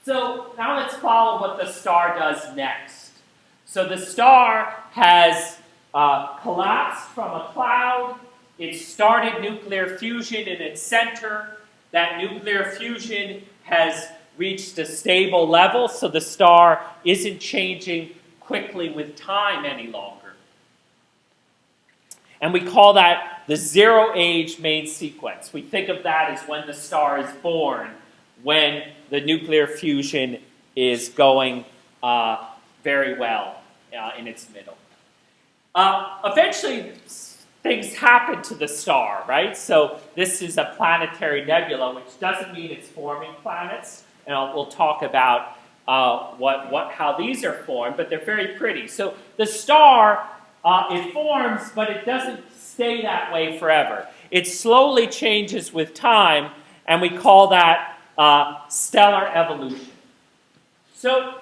So now let's follow what the star does next. So the star has collapsed from a cloud. It started nuclear fusion in its center. That nuclear fusion has reached a stable level, so the star isn't changing quickly with time any longer. And we call that the zero-age main sequence. We think of that as when the star is born, when the nuclear fusion is going very well in its middle. Eventually, things happen to the star, right? So this is a planetary nebula, which doesn't mean it's forming planets. And we'll talk about how these are formed, but they're very pretty. So the star, it forms, but it doesn't stay that way forever. It slowly changes with time, and we call that stellar evolution. So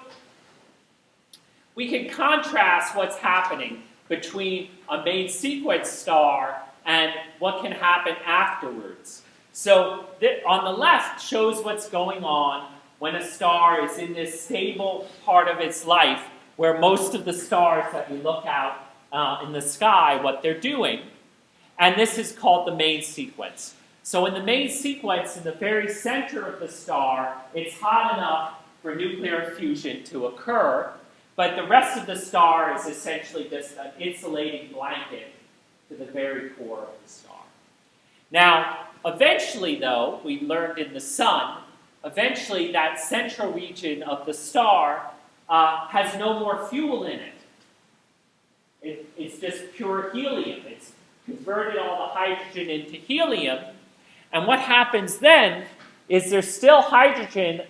we can contrast what's happening between a main sequence star and what can happen afterwards. So on the left shows what's going on when a star is in this stable part of its life, where most of the stars that we look out in the sky, what they're doing. And this is called the main sequence. So in the main sequence, in the very center of the star, it's hot enough for nuclear fusion to occur, but the rest of the star is essentially just an insulating blanket to the very core of the star. Now, eventually, though, we learned in the sun, eventually that central region of the star has no more fuel in it. It's just pure helium. It's converted all the hydrogen into helium. And what happens then is there's still hydrogen,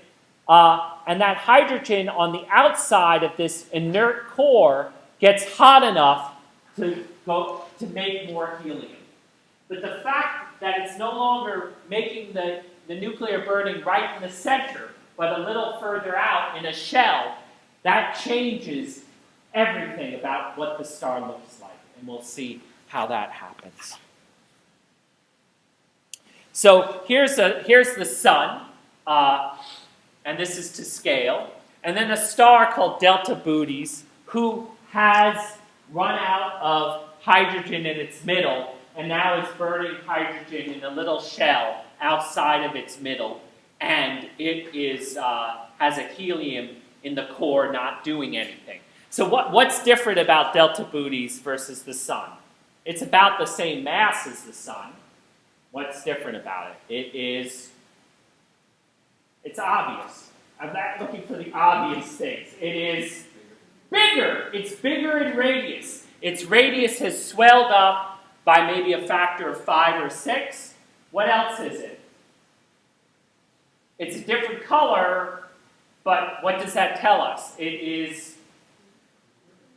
and that hydrogen on the outside of this inert core gets hot enough to make more helium. But the fact that it's no longer making the nuclear burning right in the center, but a little further out in a shell, that changes everything about what the star looks like. And we'll see how that happens. So here's the sun, and this is to scale. And then a star called Delta Bootes, who has run out of hydrogen in its middle, and now is burning hydrogen in a little shell outside of its middle, and it has a helium in the core not doing anything. So what's different about Delta Bootes versus the sun? It's about the same mass as the sun. What's different about it? It's obvious. I'm not looking for the obvious things. It is bigger. It's bigger in radius. Its radius has swelled up by maybe a factor of 5 or 6. What else is it? It's a different color, but what does that tell us? It is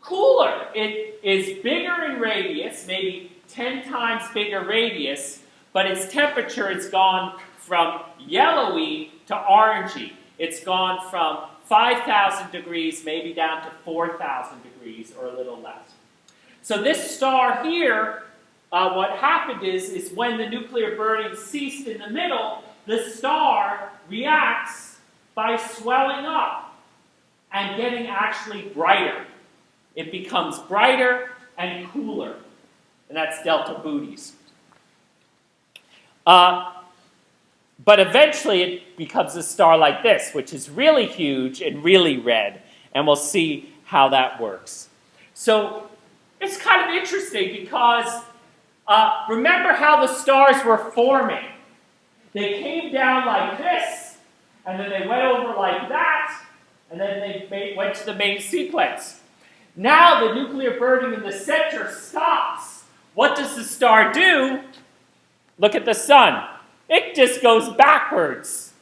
cooler. It is bigger in radius, maybe 10 times bigger radius, but its temperature has gone from yellowy to orangey. It's gone from 5,000 degrees maybe down to 4,000 degrees or a little less. So this star here, what happened is when the nuclear burning ceased in the middle, the star reacts by swelling up and getting actually brighter. It becomes brighter and cooler, and that's Delta Bootes. But eventually it becomes a star like this, which is really huge and really red, and we'll see how that works. So it's kind of interesting because remember how the stars were forming. They came down like this, and then they went over like that, and then they went to the main sequence. Now the nuclear burning in the center stops. What does the star do? Look at the sun. It just goes backwards.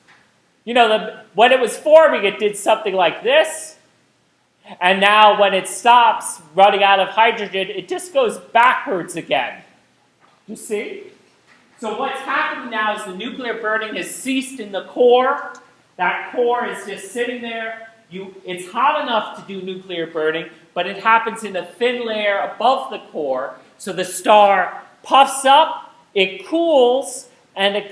You know, when it was forming, it did something like this. And now when it stops running out of hydrogen, it just goes backwards again. You see? So what's happening now is the nuclear burning has ceased in the core. That core is just sitting there. It's hot enough to do nuclear burning, but it happens in a thin layer above the core. So the star puffs up, it cools, and it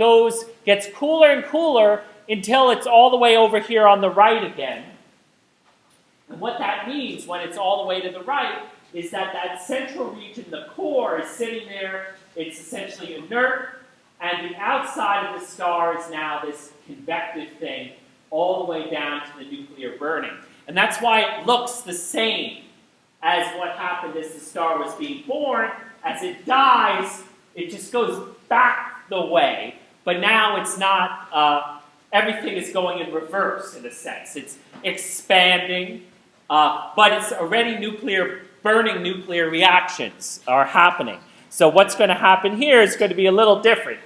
gets cooler and cooler until it's all the way over here on the right again. And what that means when it's all the way to the right is that that central region, the core, is sitting there. It's essentially inert, and the outside of the star is now this convective thing all the way down to the nuclear burning. And that's why it looks the same as what happened as the star was being born. As it dies, it just goes back the way. But now it's not, everything is going in reverse in a sense. It's expanding, but it's already burning nuclear reactions are happening. So what's going to happen here is going to be a little different.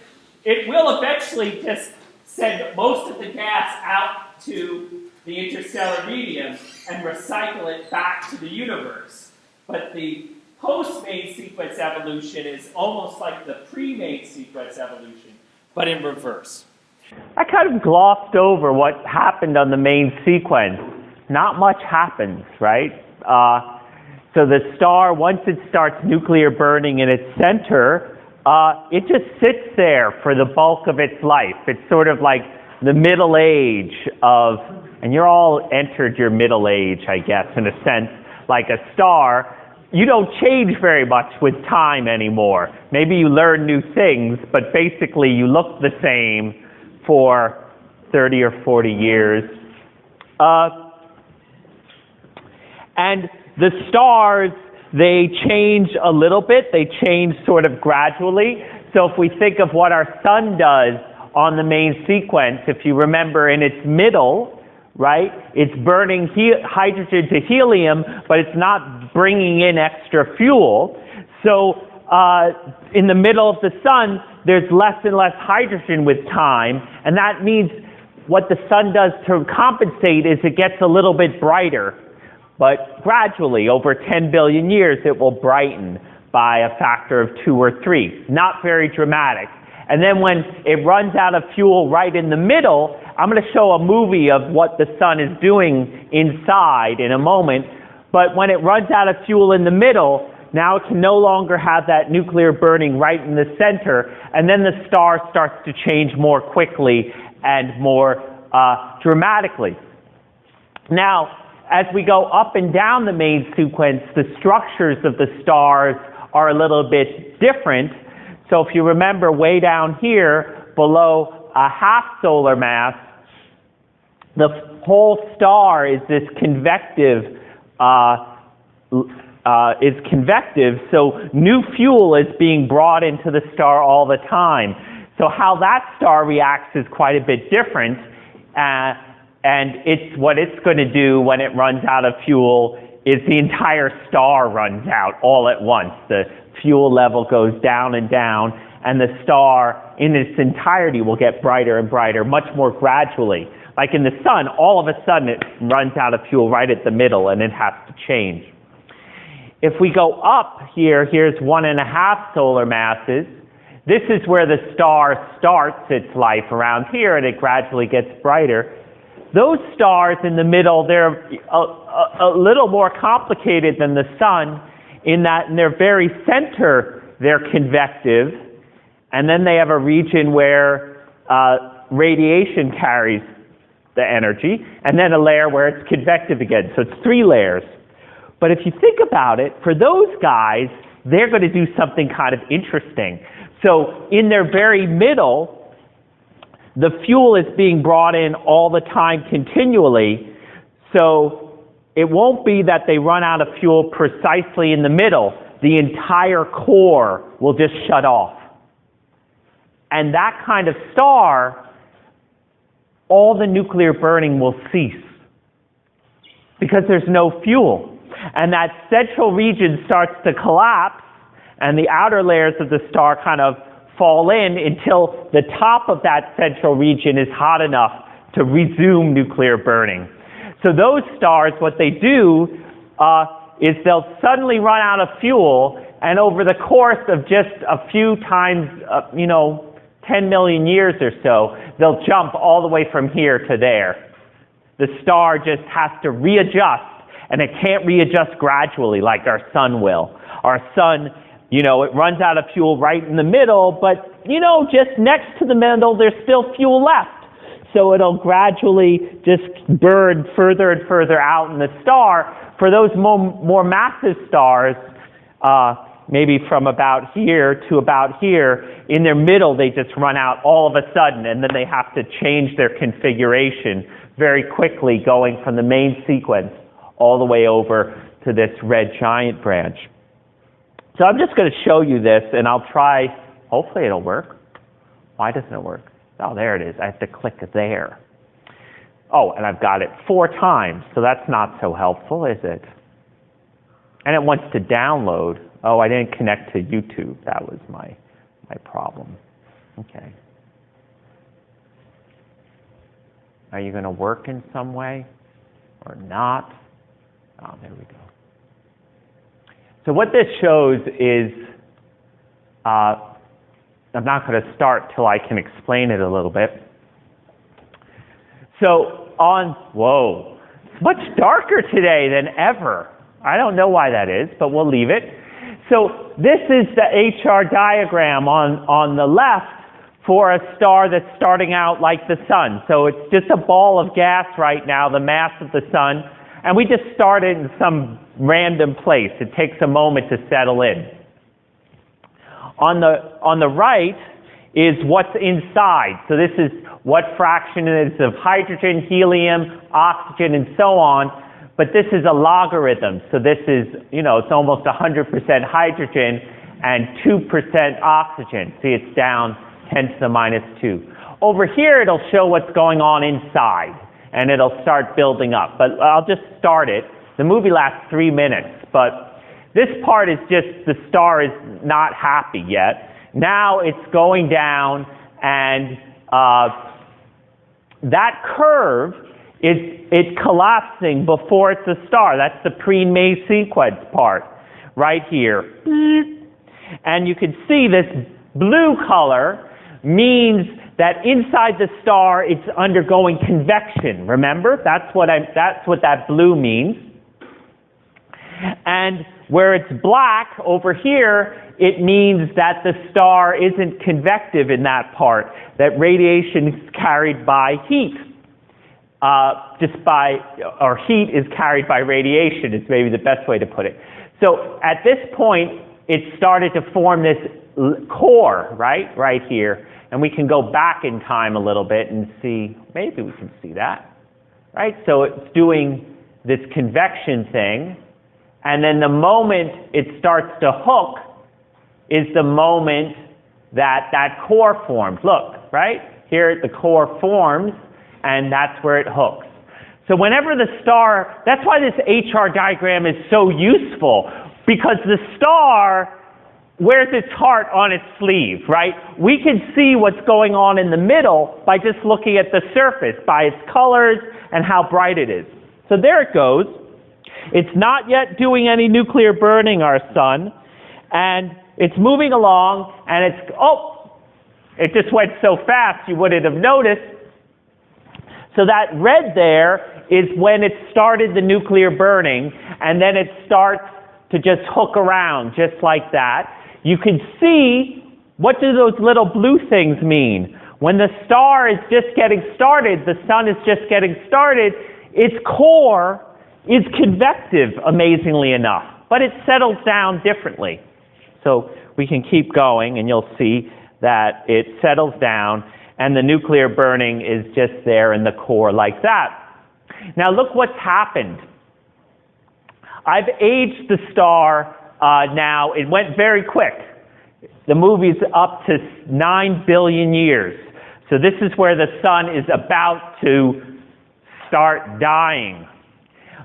It will eventually just send most of the gas out to the interstellar medium and recycle it back to the universe. But the post-main sequence evolution is almost like the pre-main sequence evolution, but in reverse. I kind of glossed over what happened on the main sequence. Not much happens, right? So the star, once it starts nuclear burning in its center, it just sits there for the bulk of its life. It's sort of like the middle age of, and you're all entered your middle age, I guess, in a sense, like a star. You don't change very much with time anymore. Maybe you learn new things, but basically you look the same for 30 or 40 years. And the stars, they change a little bit. They change sort of gradually. So if we think of what our sun does on the main sequence, if you remember in its middle, right, it's burning hydrogen to helium, but it's not bringing in extra fuel. So in the middle of the sun, there's less and less hydrogen with time, and that means what the sun does to compensate is it gets a little bit brighter. But gradually, over 10 billion years, it will brighten by a factor of 2 or 3. Not very dramatic. And then when it runs out of fuel right in the middle, I'm going to show a movie of what the sun is doing inside in a moment. But when it runs out of fuel in the middle, now it can no longer have that nuclear burning right in the center. And then the star starts to change more quickly and more dramatically. Now, as we go up and down the main sequence, the structures of the stars are a little bit different. So if you remember way down here, below a half solar mass, the whole star is this convective, so new fuel is being brought into the star all the time. So how that star reacts is quite a bit different. And what it's going to do when it runs out of fuel is the entire star runs out all at once. The fuel level goes down and down, and the star in its entirety will get brighter and brighter, much more gradually. Like in the sun, all of a sudden it runs out of fuel right at the middle, and it has to change. If we go up here, here's 1.5 solar masses. This is where the star starts its life around here, and it gradually gets brighter. Those stars in the middle, they're a little more complicated than the sun in that in their very center, they're convective. And then they have a region where radiation carries the energy, and then a layer where it's convective again. So it's 3 layers. But if you think about it, for those guys, they're going to do something kind of interesting. So in their very middle, the fuel is being brought in all the time continually, so it won't be that they run out of fuel precisely in the middle. The entire core will just shut off. And that kind of star, all the nuclear burning will cease because there's no fuel. And that central region starts to collapse, and the outer layers of the star kind of fall in until the top of that central region is hot enough to resume nuclear burning. So those stars, what they do is they'll suddenly run out of fuel, and over the course of just a few times, 10 million years or so, they'll jump all the way from here to there. The star just has to readjust, and it can't readjust gradually like our sun will. Our sun, it runs out of fuel right in the middle, but, just next to the middle, there's still fuel left. so it'll gradually just burn further and further out in the star. For those more massive stars, maybe from about here to about here, in their middle they just run out all of a sudden, and then they have to change their configuration very quickly, going from the main sequence all the way over to this red giant branch. So I'm just going to show you this, and I'll try, hopefully it'll work. Why doesn't it work? Oh, there it is. I have to click there. Oh, and I've got it 4 times, so that's not so helpful, is it? And it wants to download. Oh, I didn't connect to YouTube. That was my problem. Okay. Are you going to work in some way or not? Oh, there we go. So what this shows is, I'm not going to start till I can explain it a little bit. So whoa, it's much darker today than ever. I don't know why that is, but we'll leave it. So this is the HR diagram on the left for a star that's starting out like the sun. So it's just a ball of gas right now, the mass of the sun, and we just started in some random place. It takes a moment to settle in. On the right is what's inside. So this is what fraction it is of hydrogen, helium, oxygen, and so on. But this is a logarithm. So this is, it's almost 100% hydrogen and 2% oxygen. See, it's down 10 to the minus 2. Over here, it'll show what's going on inside, and it'll start building up. But I'll just start it. The movie lasts 3 minutes, but this part is just the star is not happy yet. Now it's going down, and that curve it's collapsing before it's a star. That's the pre-May sequence part right here. And you can see this blue color means that inside the star it's undergoing convection. Remember? That's what that blue means. And where it's black over here, it means that the star isn't convective in that part, that radiation is carried by heat. Heat is carried by radiation is maybe the best way to put it. So at this point, it started to form this core, right here. And we can go back in time a little bit and see, maybe we can see that, right? So it's doing this convection thing. And then the moment it starts to hook is the moment that core forms. Look, right? Here the core forms, and that's where it hooks. So whenever the star, that's why this HR diagram is so useful, because the star wears its heart on its sleeve, right? We can see what's going on in the middle by just looking at the surface, by its colors and how bright it is. So there it goes. It's not yet doing any nuclear burning, our sun, and it's moving along, and it just went so fast you wouldn't have noticed. So that red there is when it started the nuclear burning, and then it starts to just hook around just like that. You can see, what do those little blue things mean? When the star is just getting started, the sun is just getting started, its core is convective, amazingly enough, but it settles down differently. So we can keep going, and you'll see that it settles down, and the nuclear burning is just there in the core like that. Now look what's happened. I've aged the star now. It went very quick. The movie's up to 9 billion years. So this is where the sun is about to start dying.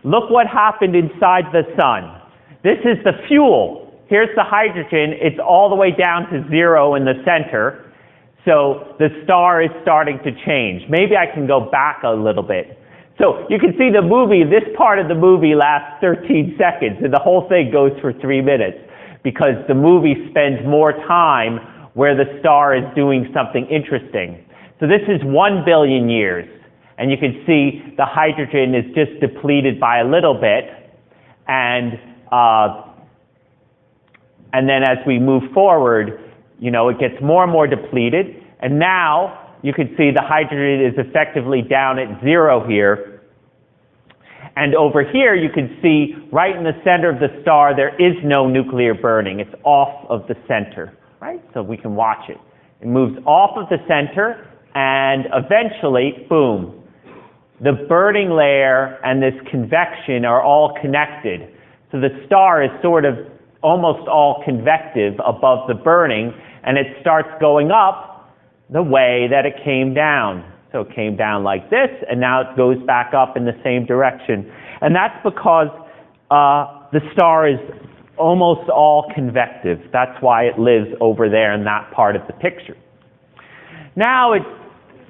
Look what happened inside the sun. This is the fuel. Here's the hydrogen. It's all the way down to 0 in the center. So the star is starting to change. Maybe I can go back a little bit. So you can see the movie, this part of the movie lasts 13 seconds, and the whole thing goes for 3 minutes, because the movie spends more time where the star is doing something interesting. So this is 1 billion years, and you can see the hydrogen is just depleted by a little bit, and then as we move forward, it gets more and more depleted, and now you can see the hydrogen is effectively down at 0 here. And over here, you can see right in the center of the star, there is no nuclear burning. It's off of the center, right? So we can watch it. It moves off of the center, and eventually, boom, the burning layer and this convection are all connected. So the star is sort of almost all convective above the burning, and it starts going up the way that it came down. So it came down like this, and now it goes back up in the same direction. And that's because the star is almost all convective. That's why it lives over there in that part of the picture. Now,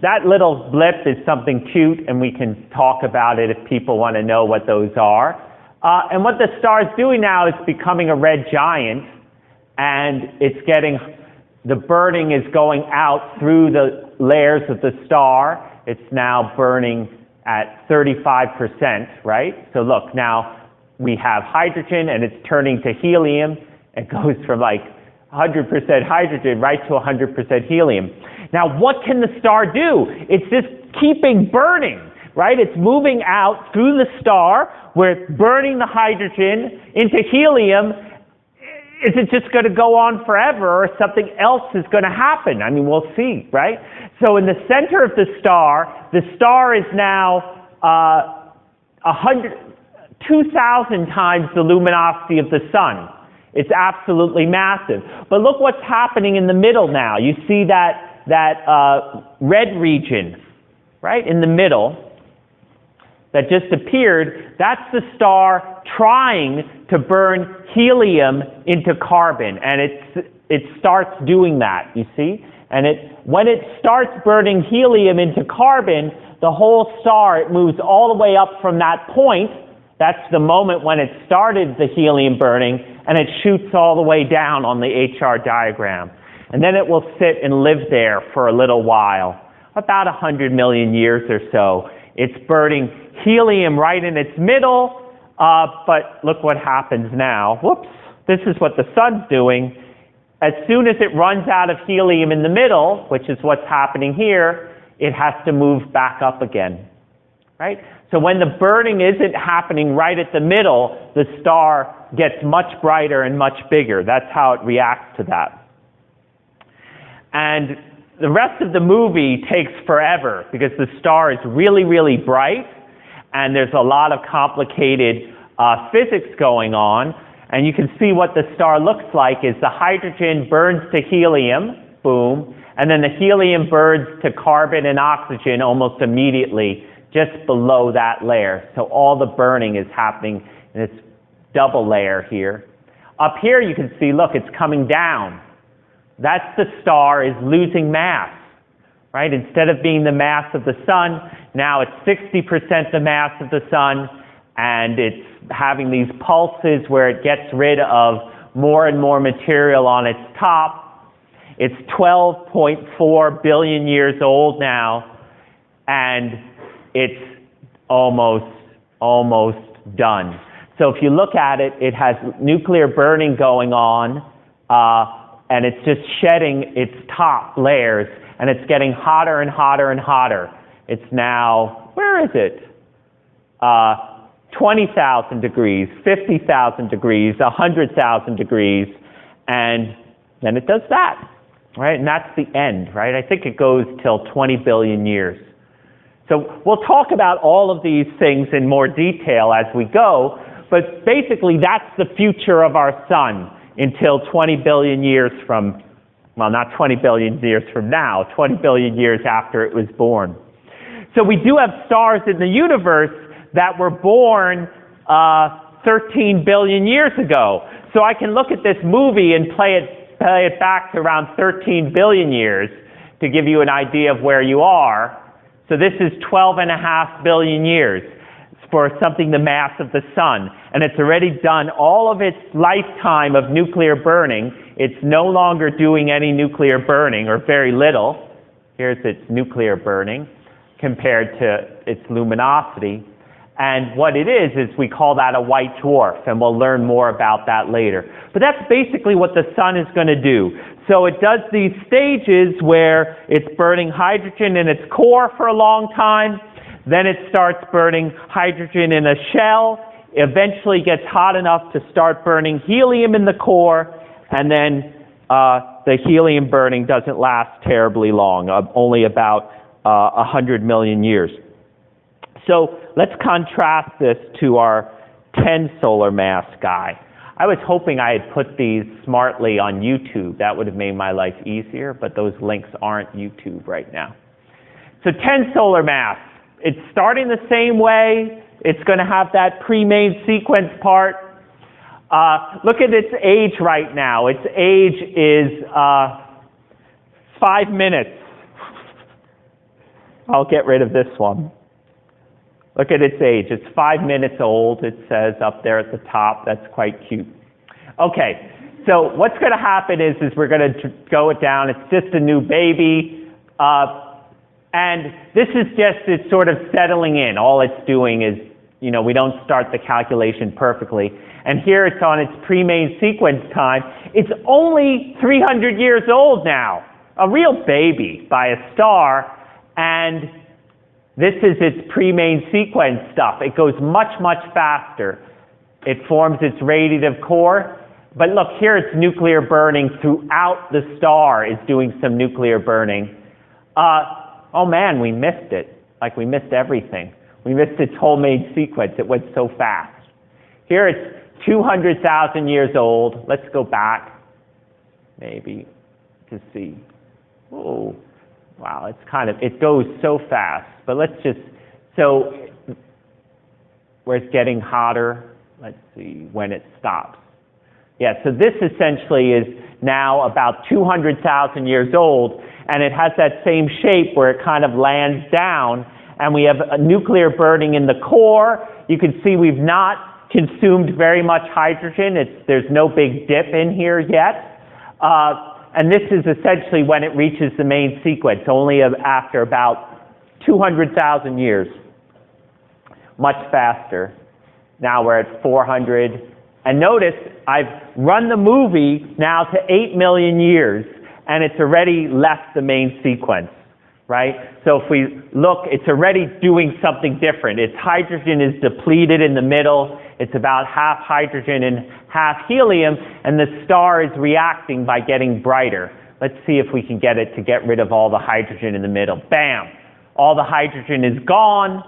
that little blip is something cute, and we can talk about it if people want to know what those are. And what the star is doing now is becoming a red giant, and the burning is going out through the layers of the star. It's now burning at 35%, right? So look, now we have hydrogen, and it's turning to helium. It goes from like 100% hydrogen right to 100% helium. Now, what can the star do? It's just keeping burning, right? It's moving out through the star where it's burning the hydrogen into helium. Is it just going to go on forever, or something else is going to happen? I mean, we'll see, right? So in the center of the star is now 2,000 times the luminosity of the sun. It's absolutely massive. But look what's happening in the middle now. You see that red region, right, in the middle that just appeared. That's the star trying to burn helium into carbon, and it starts doing that, you see? And when it starts burning helium into carbon, the whole star, it moves all the way up from that point. That's the moment when it started the helium burning, and it shoots all the way down on the HR diagram. And then it will sit and live there for a little while, about 100 million years or so. It's burning helium right in its middle, but look what happens now. Whoops, this is what the sun's doing. As soon as it runs out of helium in the middle, which is what's happening here, it has to move back up again, right? So when the burning isn't happening right at the middle, the star gets much brighter and much bigger. That's how it reacts to that. And the rest of the movie takes forever because the star is really, really bright, and there's a lot of complicated physics going on. And you can see what the star looks like is the hydrogen burns to helium, boom, and then the helium burns to carbon and oxygen almost immediately just below that layer. So all the burning is happening in this double layer here. Up here you can see, look, it's coming down. That's the star is losing mass, right? Instead of being the mass of the sun, now it's 60% the mass of the sun, and it's having these pulses where it gets rid of more and more material on its top. It's 12.4 billion years old now, and it's almost done. So if you look at it, it has nuclear burning going on, and it's just shedding its top layers, and it's getting hotter and hotter and hotter. It's now, where is it? 20,000 degrees, 50,000 degrees, 100,000 degrees, and then it does that, right? And that's the end, right? I think it goes till 20 billion years. So we'll talk about all of these things in more detail as we go, but basically that's the future of our sun until 20 billion years from, well, not 20 billion years from now, 20 billion years after it was born. So we do have stars in the universe that were born 13 billion years ago. So I can look at this movie and play it back to around 13 billion years to give you an idea of where you are. So this is 12.5 billion years for something the mass of the sun. And it's already done all of its lifetime of nuclear burning. It's no longer doing any nuclear burning, or very little. Here's its nuclear burning compared to its luminosity. And what it is we call that a white dwarf, and we'll learn more about that later. But that's basically what the sun is going to do. So it does these stages where it's burning hydrogen in its core for a long time, then it starts burning hydrogen in a shell, eventually gets hot enough to start burning helium in the core, and then the helium burning doesn't last terribly long, only about 100 million years. So let's contrast this to our 10 solar mass guy. I was hoping I had put these smartly on YouTube. That would have made my life easier, but those links aren't YouTube right now. So 10 solar mass. It's starting the same way. It's going to have that pre-main sequence part. Look at its age right now. Its age is 5 minutes. I'll get rid of this one. Look at its age. It's 5 minutes old, it says up there at the top. That's quite cute. Okay, so what's going to happen is we're going to go it down. It's just a new baby. And this is just it's sort of settling in. All it's doing is, we don't start the calculation perfectly. And here it's on its pre-main sequence time. It's only 300 years old now. A real baby by a star. And this is its pre-main sequence stuff. It goes much, much faster. It forms its radiative core. But look, here it's nuclear burning throughout the star is doing some nuclear burning. Oh man, we missed it. Like we missed everything. We missed its whole main sequence. It went so fast. Here it's 200,000 years old. Let's go back, maybe, to see. Oh, wow, it goes so fast. But let's just, so where it's getting hotter, let's see when it stops. Yeah, so this essentially is now about 200,000 years old, and it has that same shape where it kind of lands down, and we have a nuclear burning in the core. You can see we've not consumed very much hydrogen. There's no big dip in here yet. And this is essentially when it reaches the main sequence, only after about 200,000 years. Much faster. Now we're at 400. And notice I've run the movie now to 8 million years, and it's already left the main sequence, right? So if we look, it's already doing something different. Its hydrogen is depleted in the middle. It's about half hydrogen and half helium, and the star is reacting by getting brighter. Let's see if we can get it to get rid of all the hydrogen in the middle. Bam! All the hydrogen is gone.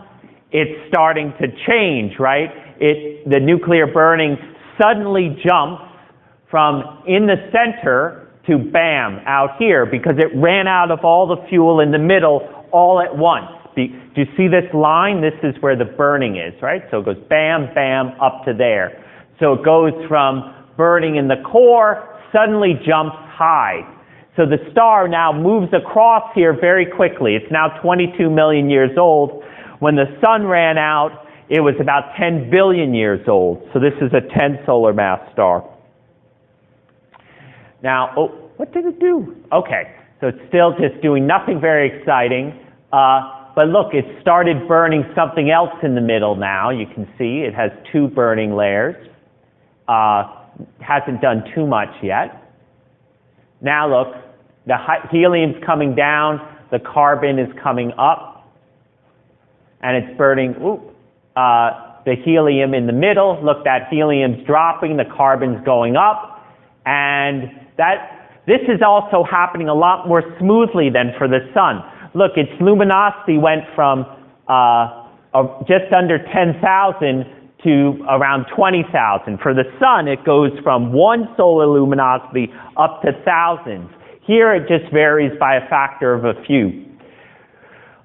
It's starting to change, right? The nuclear burning suddenly jumps from in the center to bam, out here, because it ran out of all the fuel in the middle all at once. Do you see this line? This is where the burning is, right? So it goes bam, bam, up to there. So it goes from burning in the core, suddenly jumps high. So the star now moves across here very quickly. It's now 22 million years old. When the sun ran out, it was about 10 billion years old. So this is a 10 solar mass star. Now, what did it do? Okay, so it's still just doing nothing very exciting. But look, it started burning something else in the middle now. You can see it has 2 burning layers. Hasn't done too much yet. Now look, the helium's coming down, the carbon is coming up, and it's burning the helium in the middle. Look, that helium's dropping, the carbon's going up, and this is also happening a lot more smoothly than for the sun. Look, its luminosity went from just under 10,000 to around 20,000. For the sun, it goes from 1 solar luminosity up to thousands. Here, it just varies by a factor of a few.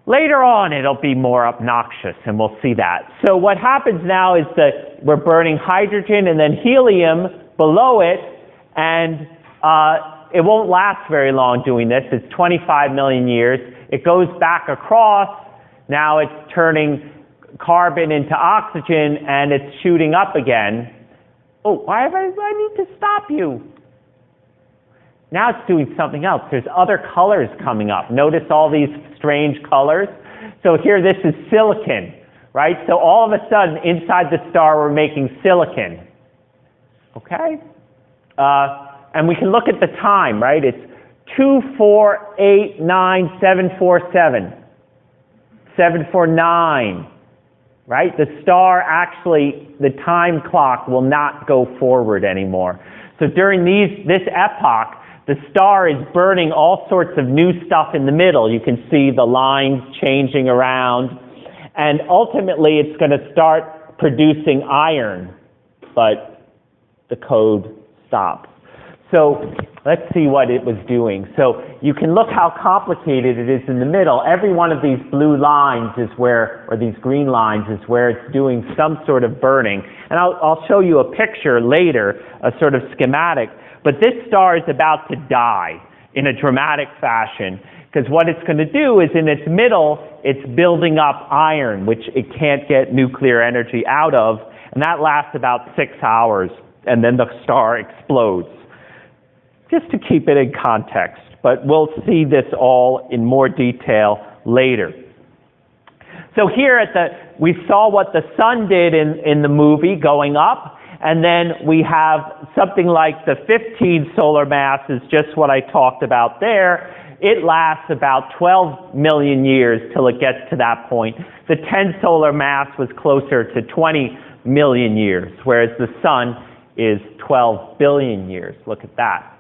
Later on, it'll be more obnoxious, and we'll see that. So what happens now is that we're burning hydrogen and then helium below it, and it won't last very long doing this. It's 25 million years. It goes back across. Now it's turning carbon into oxygen, and it's shooting up again. Oh, why do I need to stop you? Now it's doing something else. There's other colors coming up. Notice all these strange colors. So here, this is silicon, right? So all of a sudden, inside the star, we're making silicon. Okay? And we can look at the time, right? It's 2489747. 749. Right? The star actually, the time clock will not go forward anymore. So during this epoch, the star is burning all sorts of new stuff in the middle. You can see the lines changing around. And ultimately, it's going to start producing iron. But the code stops. So let's see what it was doing. So you can look how complicated it is in the middle. Every one of these blue lines is where, or these green lines is where it's doing some sort of burning. And I'll show you a picture later, a sort of schematic. But this star is about to die in a dramatic fashion, because what it's going to do is in its middle, it's building up iron, which it can't get nuclear energy out of, and that lasts about 6 hours, and then the star explodes. Just to keep it in context, but we'll see this all in more detail later. So here we saw what the sun did in the movie going up, and then we have something like the 15 solar mass is just what I talked about there. It lasts about 12 million years till it gets to that point. The 10 solar mass was closer to 20 million years, whereas the sun is 12 billion years. Look at that.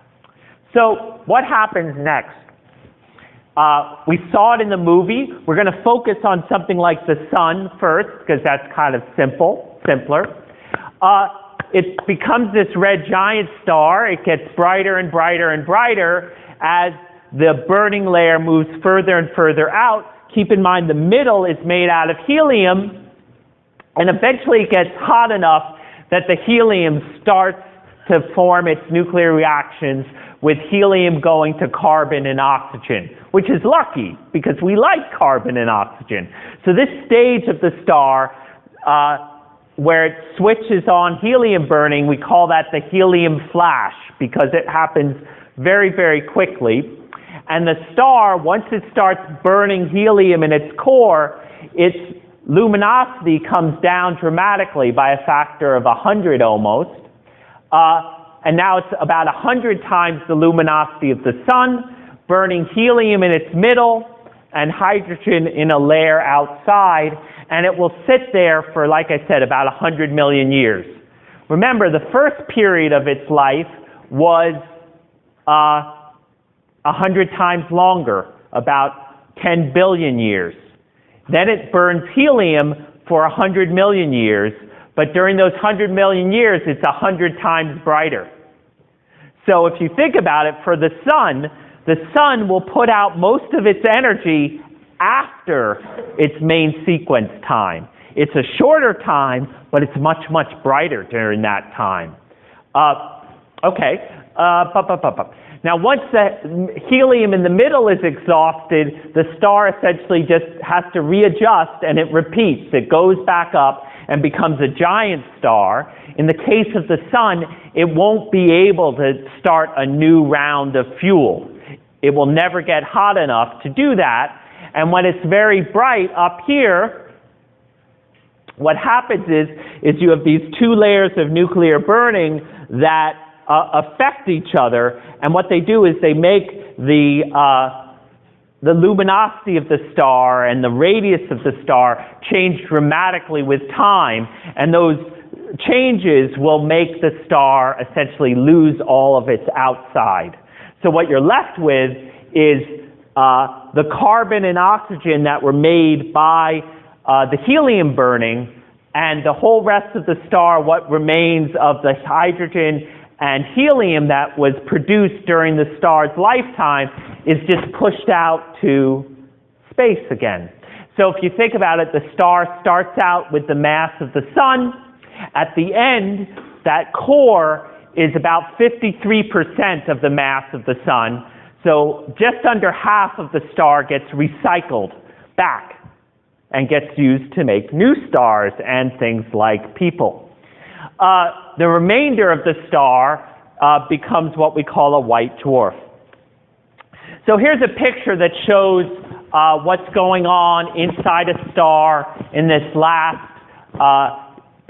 So what happens next? We saw it in the movie. We're going to focus on something like the sun first, because that's kind of simpler. It becomes this red giant star. It gets brighter and brighter and brighter as the burning layer moves further and further out. Keep in mind the middle is made out of helium, and eventually it gets hot enough that the helium starts to form its nuclear reactions with helium going to carbon and oxygen, which is lucky because we like carbon and oxygen. So this stage of the star, where it switches on helium burning, we call that the helium flash because it happens very, very quickly. And the star, once it starts burning helium in its core, its luminosity comes down dramatically by a factor of 100 almost. And now it's about 100 times the luminosity of the sun, burning helium in its middle and hydrogen in a layer outside, and it will sit there for, like I said, about 100 million years. Remember, the first period of its life was 100 times longer, about 10 billion years. Then it burns helium for 100 million years, but during those 100 million years, it's 100 times brighter. So if you think about it, for the sun will put out most of its energy after its main sequence time. It's a shorter time, but it's much, much brighter during that time. Now, once the helium in the middle is exhausted, the star essentially just has to readjust, and it repeats. It goes back up and becomes a giant star. In the case of the sun, it won't be able to start a new round of fuel. It will never get hot enough to do that. And when it's very bright up here, what happens is you have these two layers of nuclear burning that affect each other, and what they do is they make the luminosity of the star and the radius of the star change dramatically with time, and those changes will make the star essentially lose all of its outside. So what you're left with is the carbon and oxygen that were made by the helium burning, and the whole rest of the star, what remains of the hydrogen and helium that was produced during the star's lifetime, is just pushed out to space again. So if you think about it, the star starts out with the mass of the sun. At the end, that core is about 53% of the mass of the sun. So just under half of the star gets recycled back and gets used to make new stars and things like people. The remainder of the star becomes what we call a white dwarf. So here's a picture that shows what's going on inside a star in this last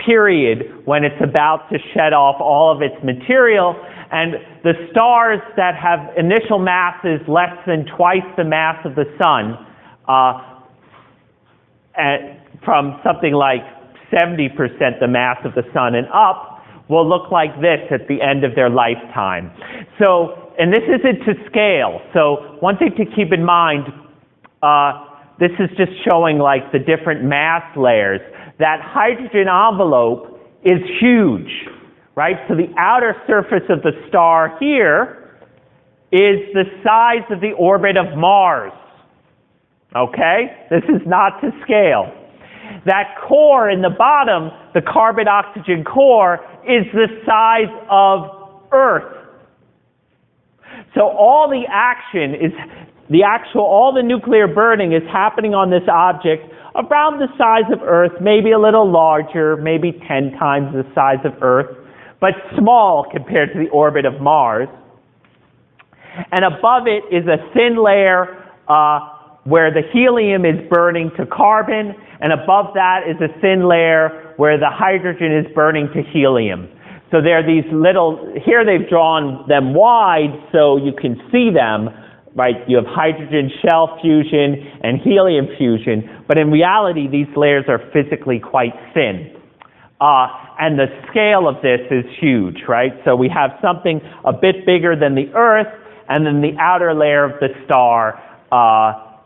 period when it's about to shed off all of its material. And the stars that have initial masses less than twice the mass of the sun, from something like 70% the mass of the sun and up, will look like this at the end of their lifetime. So, and this isn't to scale. So one thing to keep in mind, this is just showing like the different mass layers. That hydrogen envelope is huge, right? So the outer surface of the star here is the size of the orbit of Mars. Okay? This is not to scale. That core in the bottom, the carbon-oxygen core, is the size of Earth. So all the action is, all the nuclear burning is happening on this object around the size of Earth, maybe a little larger, maybe 10 times the size of Earth, but small compared to the orbit of Mars. And above it is a thin layer where the helium is burning to carbon, and above that is a thin layer where the hydrogen is burning to helium. So there are these little, here they've drawn them wide so you can see them, right? You have hydrogen shell fusion and helium fusion, but in reality these layers are physically quite thin. And the scale of this is huge, right? So we have something a bit bigger than the Earth, and then the outer layer of the star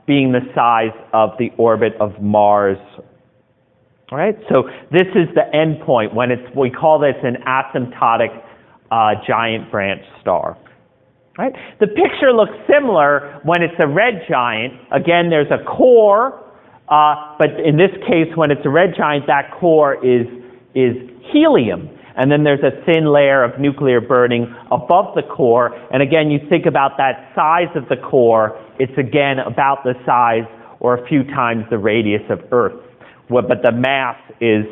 being the size of the orbit of Mars. All right, so this is the end point when it's, we call this an asymptotic giant branch star. Right? The picture looks similar when it's a red giant. Again, there's a core, but in this case, when it's a red giant, that core is helium. And then there's a thin layer of nuclear burning above the core. And again, you think about that size of the core, it's again about the size or a few times the radius of Earth. But the mass is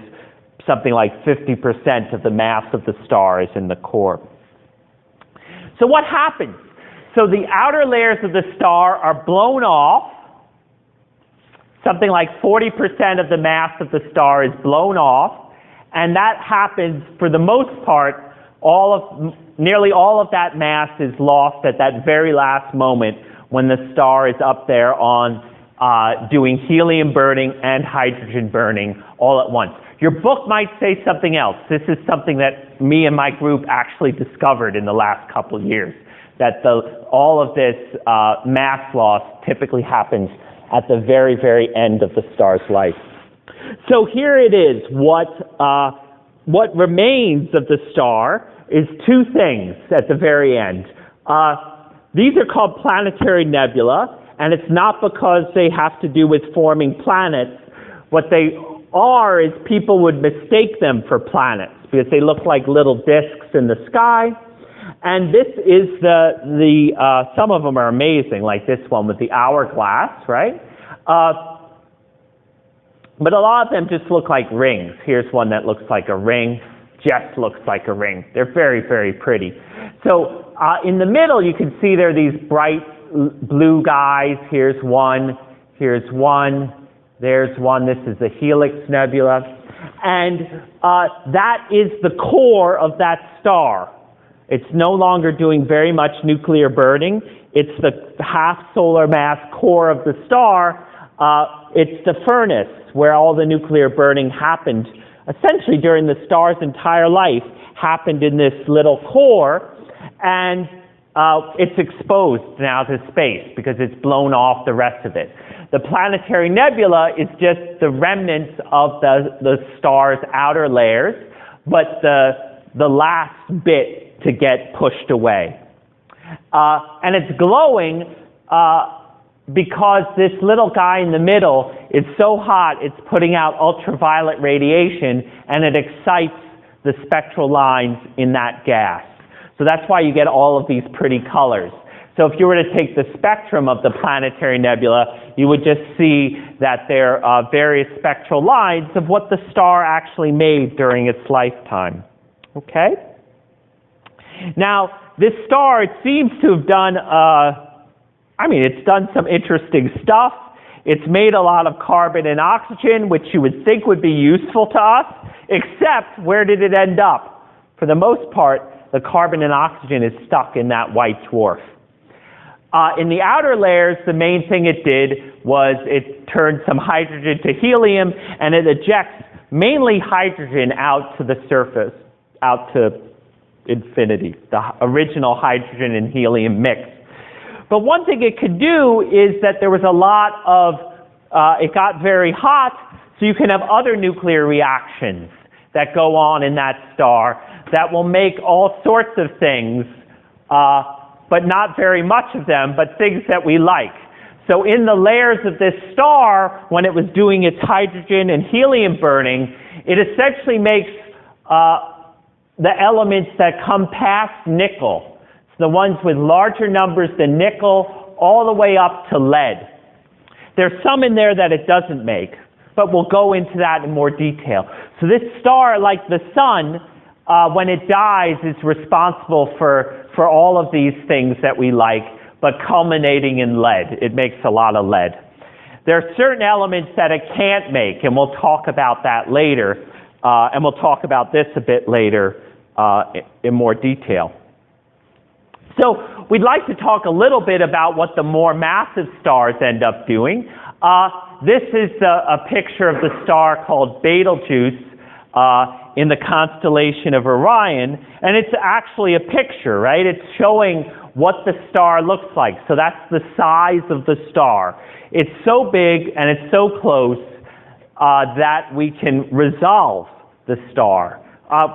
something like 50% of the mass of the star is in the core. So what happens? So the outer layers of the star are blown off. Something like 40% of the mass of the star is blown off. And that happens, for the most part, nearly all of that mass is lost at that very last moment when the star is up there on doing helium burning and hydrogen burning all at once. Your book might say something else. This is something that me and my group actually discovered in the last couple of years, that all of this mass loss typically happens at the very, very end of the star's life. So here it is. What remains of the star is two things at the very end. These are called planetary nebula, and it's not because they have to do with forming planets. What they are is people would mistake them for planets because they look like little disks in the sky. And this is some of them are amazing, like this one with the hourglass, right? But a lot of them just look like rings. Here's one that looks like a ring, just looks like a ring. They're very, very pretty. So in the middle, you can see there are these bright blue guys. Here's one, there's one. This is the Helix Nebula. And that is the core of that star. It's no longer doing very much nuclear burning. It's the half solar mass core of the star. It's the furnace where all the nuclear burning happened, essentially during the star's entire life, happened in this little core, and it's exposed now to space because it's blown off the rest of it. The planetary nebula is just the remnants of the star's outer layers, but the last bit to get pushed away. And it's glowing because this little guy in the middle is so hot, it's putting out ultraviolet radiation, and it excites the spectral lines in that gas. So that's why you get all of these pretty colors. So if you were to take the spectrum of the planetary nebula, you would just see that there are various spectral lines of what the star actually made during its lifetime. Okay? Now, this star, it seems to have done, it's done some interesting stuff. It's made a lot of carbon and oxygen, which you would think would be useful to us, except where did it end up? For the most part, the carbon and oxygen is stuck in that white dwarf. In the outer layers, the main thing it did was it turned some hydrogen to helium, and it ejects mainly hydrogen out to the surface, out to infinity, the original hydrogen and helium mix. But one thing it could do is that there was a lot of, it got very hot, so you can have other nuclear reactions that go on in that star that will make all sorts of things, but not very much of them, but things that we like. So in the layers of this star, when it was doing its hydrogen and helium burning, it essentially makes the elements that come past nickel, so the ones with larger numbers than nickel, all the way up to lead. There's some in there that it doesn't make, but we'll go into that in more detail. So this star, like the sun, when it dies, is responsible for all of these things that we like, but culminating in lead. It makes a lot of lead. There are certain elements that it can't make, and we'll talk about that later, and we'll talk about this a bit later in more detail. So we'd like to talk a little bit about what the more massive stars end up doing. This is a picture of the star called Betelgeuse in the constellation of Orion, and it's actually a picture, right? It's showing what the star looks like. So that's the size of the star. It's so big and it's so close that we can resolve the star.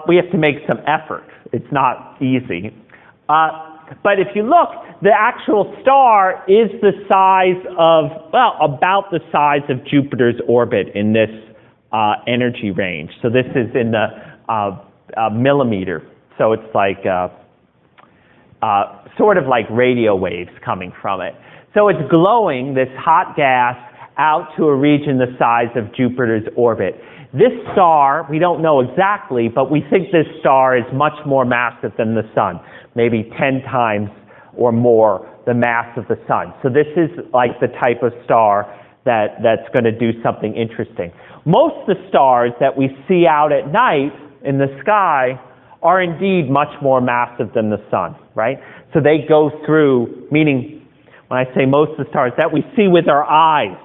We have to make some effort. It's not easy. But if you look, the actual star is the size of, well, about the size of Jupiter's orbit in this energy range. So this is in the millimeter. So it's like sort of like radio waves coming from it. So it's glowing, this hot gas, out to a region the size of Jupiter's orbit. This star, we don't know exactly, but we think this star is much more massive than the sun, maybe 10 times or more the mass of the sun. So this is like the type of star that's going to do something interesting. Most of the stars that we see out at night in the sky are indeed much more massive than the sun, right? So they go through, meaning when I say most of the stars, that we see with our eyes.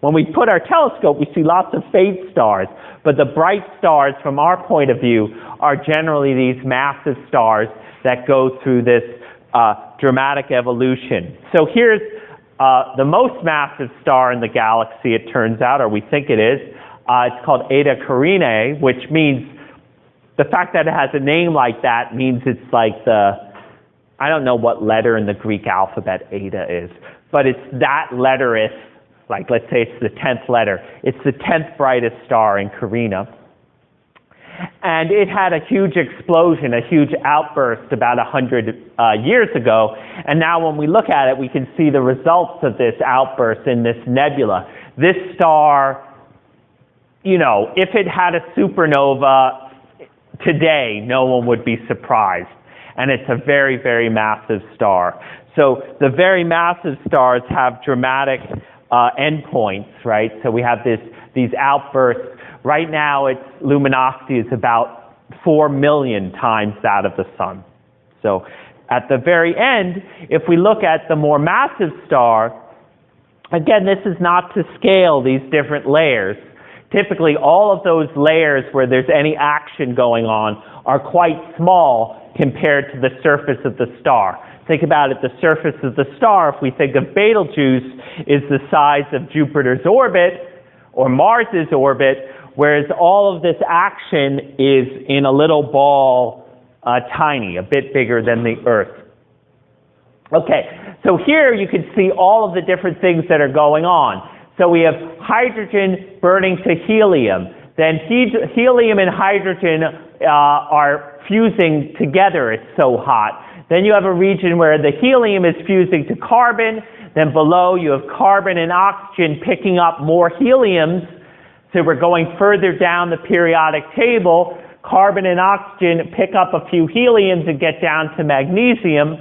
When we put our telescope, we see lots of faint stars, but the bright stars from our point of view are generally these massive stars that go through this dramatic evolution. So here's the most massive star in the galaxy, it turns out, or we think it is. It's called Eta Carinae, which means, the fact that it has a name like that means it's like I don't know what letter in the Greek alphabet Eta is, but it's that letterist, like let's say it's the 10th letter. It's the 10th brightest star in Carina. And it had a huge explosion, a huge outburst about 100 years ago. And now when we look at it, we can see the results of this outburst in this nebula. This star, you know, if it had a supernova today, no one would be surprised. And it's a very, very massive star. So the very massive stars have dramatic endpoints, right? So we have these outbursts. Right now, its luminosity is about 4 million times that of the sun. So at the very end, if we look at the more massive star, again, this is not to scale these different layers. Typically, all of those layers where there's any action going on are quite small compared to the surface of the star. Think about it, the surface of the star, if we think of Betelgeuse, is the size of Jupiter's orbit or Mars's orbit, whereas all of this action is in a little ball, tiny, a bit bigger than the Earth. Okay, so here you can see all of the different things that are going on. So we have hydrogen burning to helium. Then helium and hydrogen are fusing together, it's so hot. Then you have a region where the helium is fusing to carbon. Then below you have carbon and oxygen picking up more heliums. So we're going further down the periodic table. Carbon and oxygen pick up a few heliums and get down to magnesium.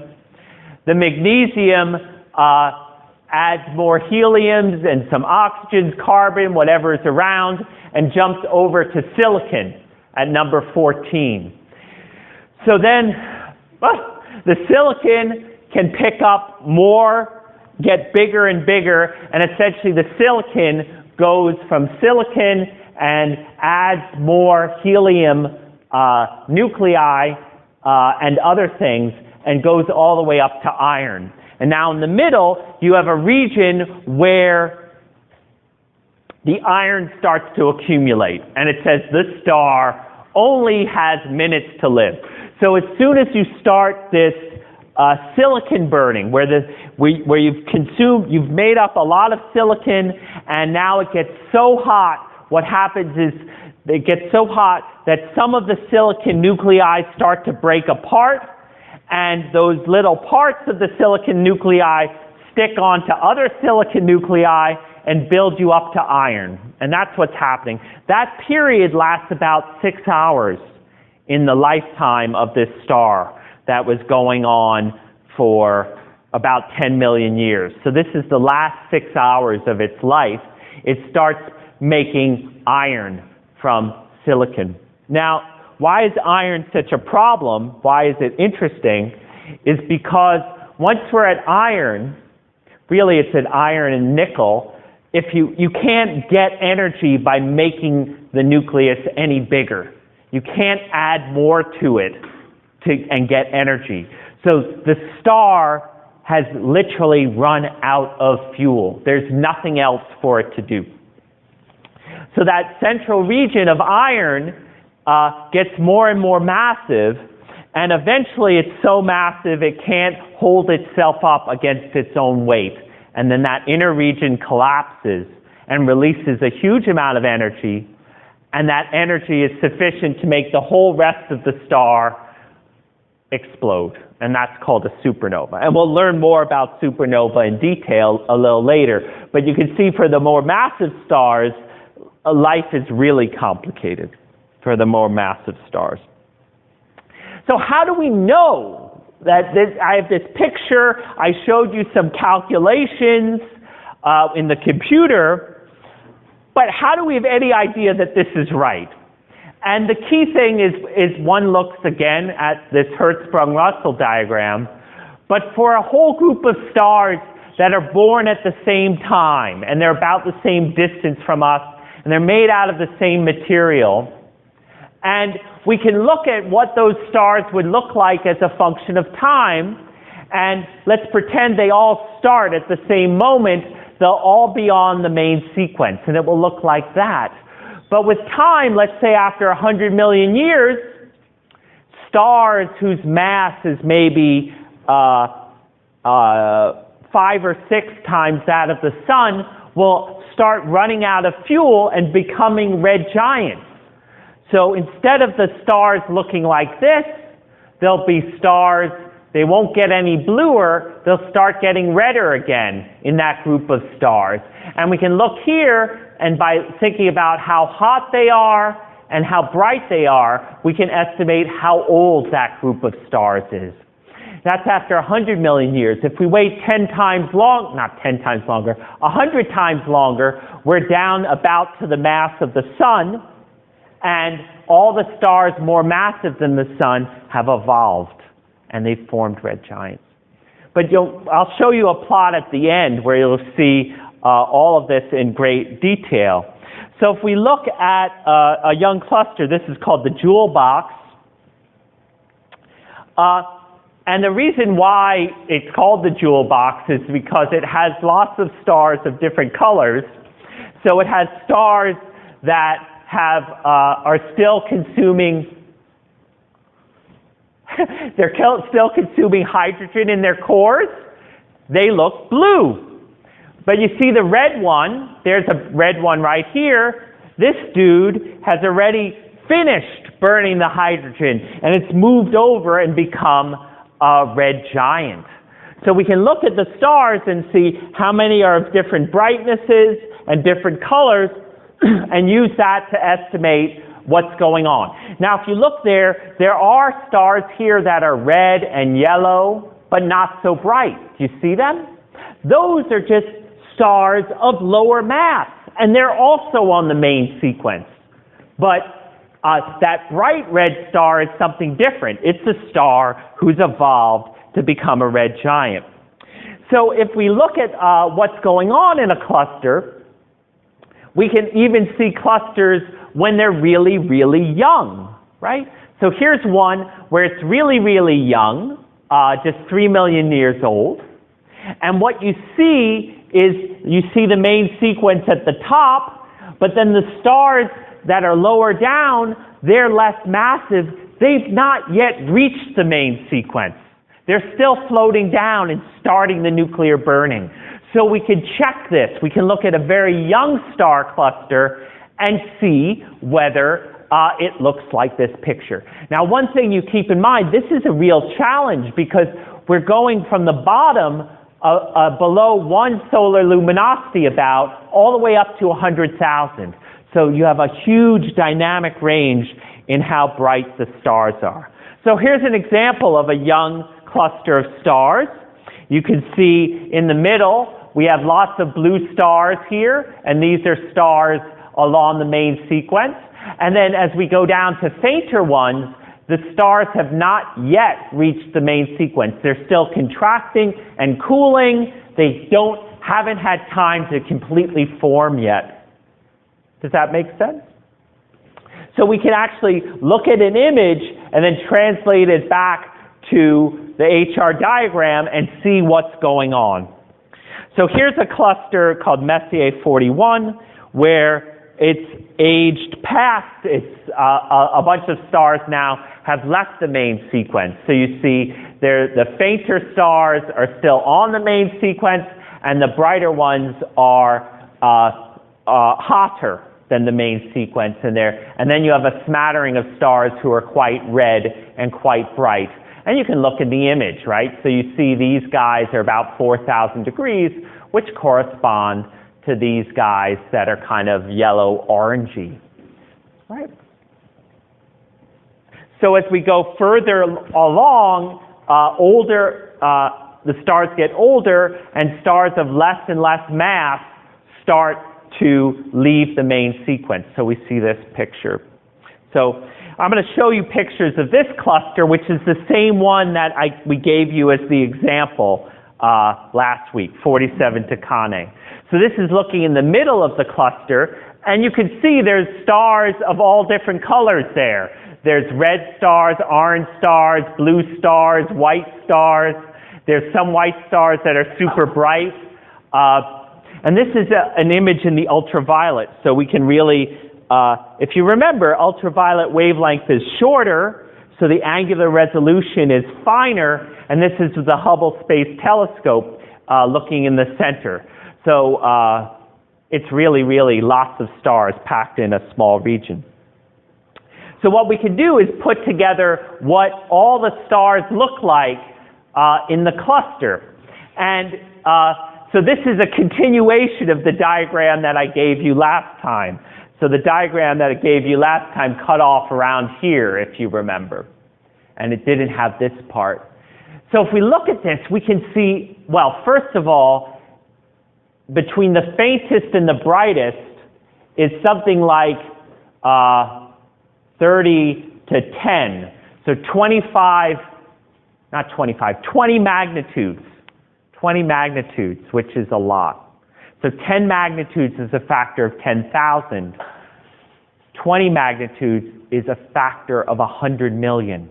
The magnesium adds more heliums and some oxygens, carbon, whatever is around, and jumps over to silicon at number 14. So then, the silicon can pick up more, get bigger and bigger, and essentially the silicon goes from silicon and adds more helium nuclei and other things, and goes all the way up to iron. And now in the middle, you have a region where the iron starts to accumulate. And it says this star only has minutes to live. So as soon as you start this silicon burning, where you've made up a lot of silicon, and now it gets so hot, what happens is it gets so hot that some of the silicon nuclei start to break apart, and those little parts of the silicon nuclei stick onto other silicon nuclei and build you up to iron. And that's what's happening. That period lasts about 6 hours in the lifetime of this star that was going on for about 10 million years. So this is the last 6 hours of its life. It starts making iron from silicon. Now, why is iron such a problem? Why is it interesting? Is because once we're at iron, really it's at iron and nickel, if you can't get energy by making the nucleus any bigger. You can't add more to it and get energy. So the star has literally run out of fuel. There's nothing else for it to do. So that central region of iron gets more and more massive, and eventually it's so massive it can't hold itself up against its own weight. And then that inner region collapses and releases a huge amount of energy, and that energy is sufficient to make the whole rest of the star explode. And that's called a supernova. And we'll learn more about supernova in detail a little later. But you can see for the more massive stars, life is really complicated for the more massive stars. So how do we know that I have this picture, I showed you some calculations in the computer, but how do we have any idea that this is right? And the key thing is one looks again at this Hertzsprung-Russell diagram, but for a whole group of stars that are born at the same time, and they're about the same distance from us, and they're made out of the same material, and we can look at what those stars would look like as a function of time, and let's pretend they all start at the same moment. They'll all be on the main sequence, and it will look like that. But with time, let's say after 100 million years, stars whose mass is maybe 5 or 6 times that of the sun will start running out of fuel and becoming red giants. So instead of the stars looking like this, there'll be stars, they won't get any bluer, they'll start getting redder again in that group of stars. And we can look here, and by thinking about how hot they are and how bright they are, we can estimate how old that group of stars is. That's after 100 million years. If we wait 10 times long, not 10 times longer, 100 times longer, we're down about to the mass of the sun, and all the stars more massive than the sun have evolved, and they've formed red giants. But I'll show you a plot at the end where you'll see all of this in great detail. So if we look at a young cluster, this is called the jewel box. And the reason why it's called the jewel box is because it has lots of stars of different colors. So it has stars that are still consuming they're still consuming hydrogen in their cores. They look blue. But you see the red one, there's a red one right here. This dude has already finished burning the hydrogen, and it's moved over and become a red giant. So we can look at the stars and see how many are of different brightnesses and different colors, and use that to estimate what's going on. Now, if you look there are stars here that are red and yellow, but not so bright. Do you see them? those are just stars of lower mass, and they're also on the main sequence. But that bright red star is something different. It's a star who's evolved to become a red giant. So if we look at what's going on in a cluster, we can even see clusters when they're really, really young, right? So here's one where it's really, really young, just 3 million years old. And what you see is you see the main sequence at the top, but then the stars that are lower down, they're less massive. They've not yet reached the main sequence. They're still floating down and starting the nuclear burning. So we can check this. We can look at a very young star cluster and see whether it looks like this picture. Now, one thing you keep in mind, this is a real challenge because we're going from the bottom below 1 solar luminosity about all the way up to 100,000. So you have a huge dynamic range in how bright the stars are. So here's an example of a young cluster of stars. You can see in the middle we have lots of blue stars here, and these are stars along the main sequence. And then as we go down to fainter ones, the stars have not yet reached the main sequence. They're still contracting and cooling. They haven't had time to completely form yet. Does that make sense? So we can actually look at an image and then translate it back to the HR diagram and see what's going on. So here's a cluster called Messier 41 where it's aged past, a bunch of stars now have left the main sequence. So you see the fainter stars are still on the main sequence, and the brighter ones are hotter than the main sequence in there. And then you have a smattering of stars who are quite red and quite bright. And you can look in the image, right? So you see these guys are about 4,000 degrees, which correspond to these guys that are kind of yellow-orangey, right? So as we go further along, the stars get older, and stars of less and less mass start to leave the main sequence. So we see this picture. So I'm going to show you pictures of this cluster, which is the same one that we gave you as the example last week, 47 Tucanae. So this is looking in the middle of the cluster, and you can see there's stars of all different colors there. There's red stars, orange stars, blue stars, white stars. There's some white stars that are super bright. And this is an image in the ultraviolet, so we can really, if you remember, ultraviolet wavelength is shorter, so the angular resolution is finer, and this is the Hubble Space Telescope looking in the center. So it's really, really lots of stars packed in a small region. So what we can do is put together what all the stars look like in the cluster. And so this is a continuation of the diagram that I gave you last time. So the diagram that I gave you last time cut off around here, if you remember. And it didn't have this part. So if we look at this, we can see, well, first of all, between the faintest and the brightest is something like 30 to 10. So 20 magnitudes. 20 magnitudes, which is a lot. So 10 magnitudes is a factor of 10,000. 20 magnitudes is a factor of 100 million.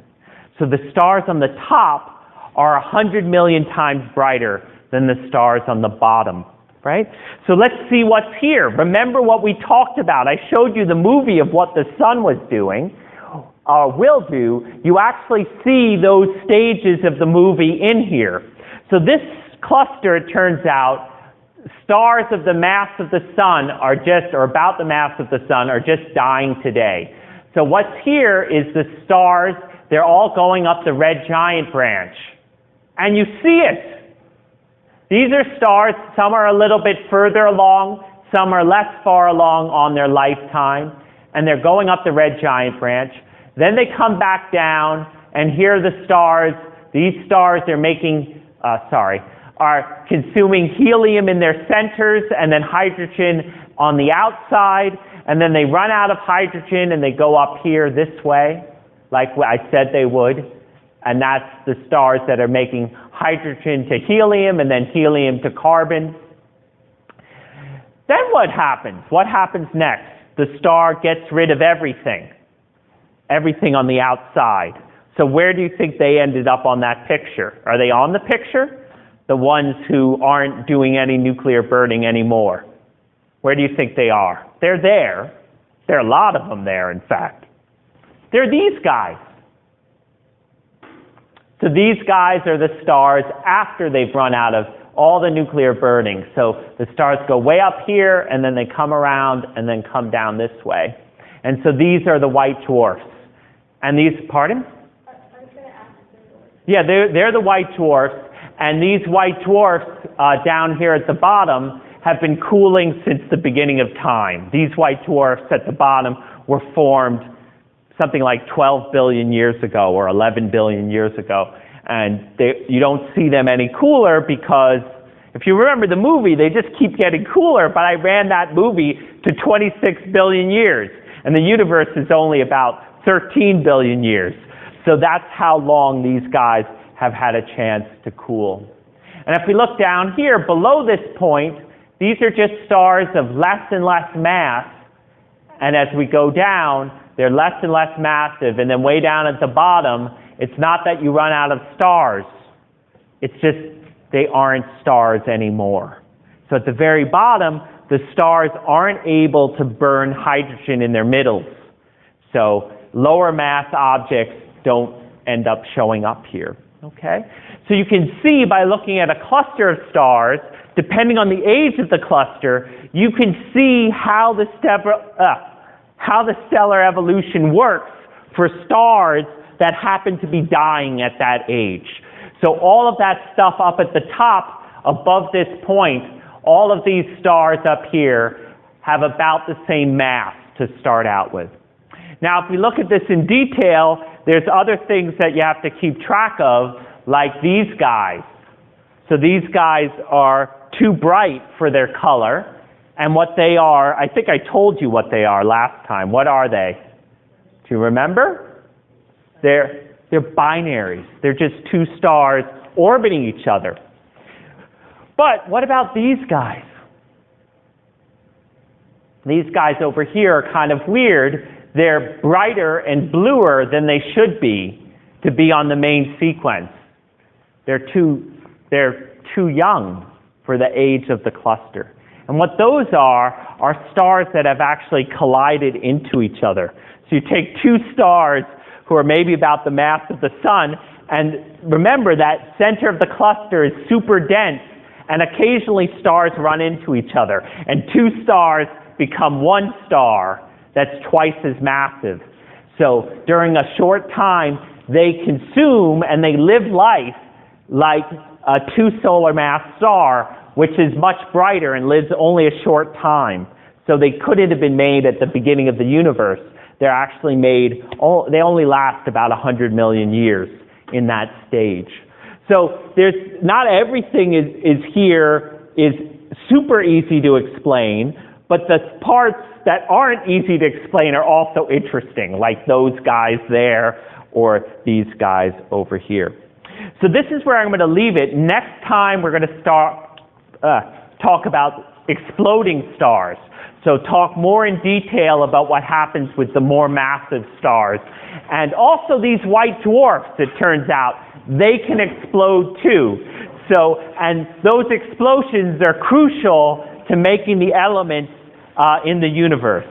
So the stars on the top are 100 million times brighter than the stars on the bottom, right? So let's see what's here. Remember what we talked about. I showed you the movie of what the sun was doing, will do. You actually see those stages of the movie in here. So this cluster, it turns out, stars of the mass of the sun are just, or about the mass of the sun, are just dying today. So what's here is the stars, they're all going up the red giant branch. And you see it. These are stars, some are a little bit further along, some are less far along on their lifetime, and they're going up the red giant branch. Then they come back down, and here are the stars. These stars are making, are consuming helium in their centers and then hydrogen on the outside, and then they run out of hydrogen and they go up here this way, like I said they would. And that's the stars that are making hydrogen to helium and then helium to carbon. Then what happens? What happens next? The star gets rid of everything on the outside. So where do you think they ended up on that picture? Are they on the picture? The ones who aren't doing any nuclear burning anymore. Where do you think they are? They're there. There are a lot of them there, in fact. They're these guys. So these guys are the stars after they've run out of all the nuclear burning. So the stars go way up here, and then they come around and then come down this way. And so these are the white dwarfs. And these, pardon? I was going to ask the dwarfs. Yeah, they're the white dwarfs. And these white dwarfs down here at the bottom have been cooling since the beginning of time. These white dwarfs at the bottom were formed something like 12 billion years ago or 11 billion years ago. And you don't see them any cooler because, if you remember the movie, they just keep getting cooler, but I ran that movie to 26 billion years. And the universe is only about 13 billion years. So that's how long these guys have had a chance to cool. And if we look down here, below this point, these are just stars of less and less mass. And as we go down, they're less and less massive. And then way down at the bottom, it's not that you run out of stars. It's just they aren't stars anymore. So at the very bottom, the stars aren't able to burn hydrogen in their middles. So lower mass objects don't end up showing up here. Okay? So you can see by looking at a cluster of stars, depending on the age of the cluster, you can see how the stellar evolution works for stars that happen to be dying at that age. So all of that stuff up at the top, above this point, all of these stars up here have about the same mass to start out with. Now, if we look at this in detail, there's other things that you have to keep track of, like these guys. So these guys are too bright for their color, and what they are, I think I told you what they are last time. What are they? Do you remember? They're binaries. They're just two stars orbiting each other. But what about these guys? These guys over here are kind of weird. They're brighter and bluer than they should be to be on the main sequence. They're too young for the age of the cluster. And what those are stars that have actually collided into each other. So you take two stars who are maybe about the mass of the sun, and remember that center of the cluster is super dense, and occasionally stars run into each other. And two stars become one star that's twice as massive. So during a short time, they consume and they live life like a two solar mass star, which is much brighter and lives only a short time. So they couldn't have been made at the beginning of the universe. They're actually made, they only last about 100 million years in that stage. So not everything is super easy to explain, but the parts that aren't easy to explain are also interesting, like those guys there or these guys over here. So this is where I'm going to leave it. Next time we're going to talk about exploding stars. So talk more in detail about what happens with the more massive stars. And also these white dwarfs, it turns out, they can explode too. So, and those explosions are crucial to making the elements in the universe.